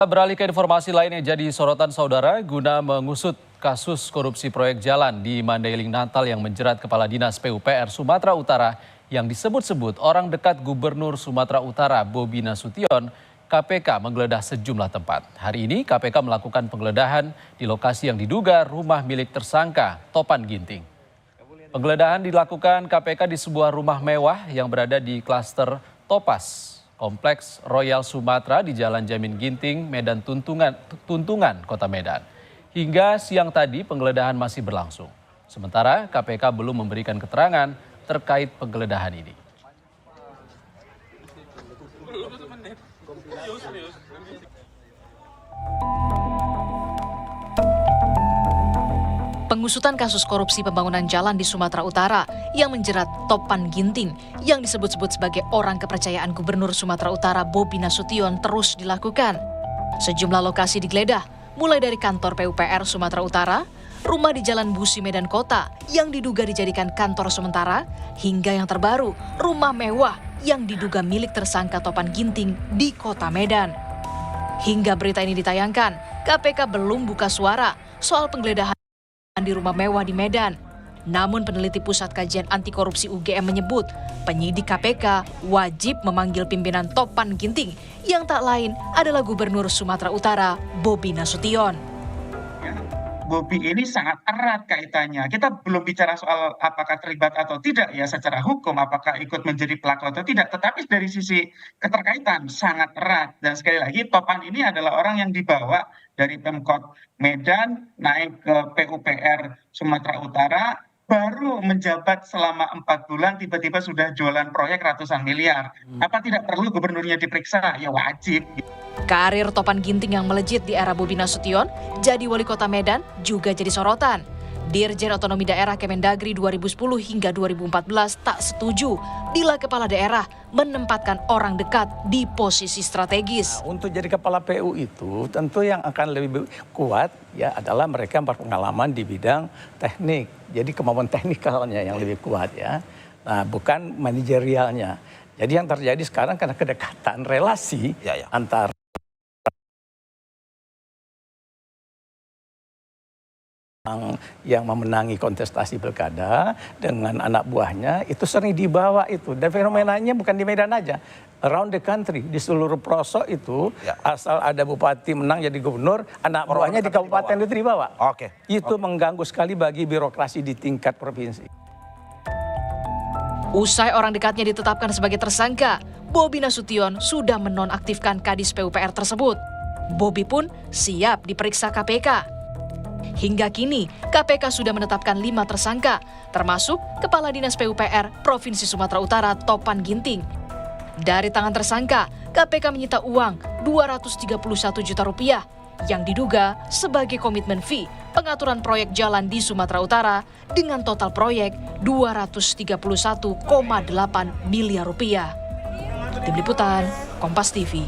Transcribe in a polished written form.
Beralih ke informasi lain yang jadi sorotan saudara, guna mengusut kasus korupsi proyek jalan di Mandailing Natal yang menjerat Kepala Dinas PUPR Sumatera Utara yang disebut-sebut orang dekat Gubernur Sumatera Utara Bobi Nasution, KPK menggeledah sejumlah tempat. Hari ini KPK melakukan penggeledahan di lokasi yang diduga rumah milik tersangka Topan Ginting. Penggeledahan dilakukan KPK di sebuah rumah mewah yang berada di klaster Topas, Kompleks Royal Sumatera di Jalan Jamin Ginting, Medan Tuntungan, Kota Medan. Hingga siang tadi penggeledahan masih berlangsung. Sementara KPK belum memberikan keterangan terkait penggeledahan ini. Pengusutan kasus korupsi pembangunan jalan di Sumatera Utara yang menjerat Topan Ginting yang disebut-sebut sebagai orang kepercayaan Gubernur Sumatera Utara Bobi Nasution terus dilakukan. Sejumlah lokasi digeledah, mulai dari kantor PUPR Sumatera Utara, rumah di Jalan Busi Medan Kota yang diduga dijadikan kantor sementara, hingga yang terbaru, rumah mewah yang diduga milik tersangka Topan Ginting di Kota Medan. Hingga berita ini ditayangkan, KPK belum buka suara soal penggeledahan di rumah mewah di Medan. Namun peneliti Pusat Kajian Anti Korupsi UGM menyebut penyidik KPK wajib memanggil pimpinan Topan Ginting yang tak lain adalah Gubernur Sumatera Utara Bobi Nasution. Bobi ini sangat erat kaitannya. Kita belum bicara soal apakah terlibat atau tidak ya secara hukum, apakah ikut menjadi pelaku atau tidak. Tetapi dari sisi keterkaitan sangat erat. Dan sekali lagi Topan ini adalah orang yang dibawa dari Pemkot Medan naik ke PUPR Sumatera Utara, baru menjabat selama 4 bulan tiba-tiba sudah jualan proyek ratusan miliar. Apa tidak perlu gubernurnya diperiksa? Ya wajib. Karir Topan Ginting yang melejit di era Bobi Nasution jadi wali kota Medan juga jadi sorotan. Dirjen Otonomi Daerah Kemendagri 2010 hingga 2014 tak setuju bila kepala daerah menempatkan orang dekat di posisi strategis. Nah, untuk jadi kepala PU itu tentu yang akan lebih kuat ya adalah mereka yang berpengalaman di bidang teknik. Jadi kemampuan teknikalnya yang lebih kuat ya. Nah, bukan manajerialnya. Jadi yang terjadi sekarang karena kedekatan relasi antara yang memenangi kontestasi pilkada dengan anak buahnya itu sering dibawa itu. Dan fenomenanya bukan di Medan aja, around the country, di seluruh pelosok itu asal ada bupati menang jadi gubernur, anak buahnya di kabupaten itu dibawa. Itu mengganggu sekali bagi birokrasi di tingkat provinsi. Usai orang dekatnya ditetapkan sebagai tersangka, Bobi Nasution sudah menonaktifkan Kadis PUPR tersebut. Bobi pun siap diperiksa KPK. Hingga kini, KPK sudah menetapkan 5 tersangka, termasuk Kepala Dinas PUPR Provinsi Sumatera Utara Topan Ginting. Dari tangan tersangka, KPK menyita uang 231 juta rupiah yang diduga sebagai komitmen fee pengaturan proyek jalan di Sumatera Utara dengan total proyek 231,8 miliar rupiah. Tim Liputan, Kompas TV.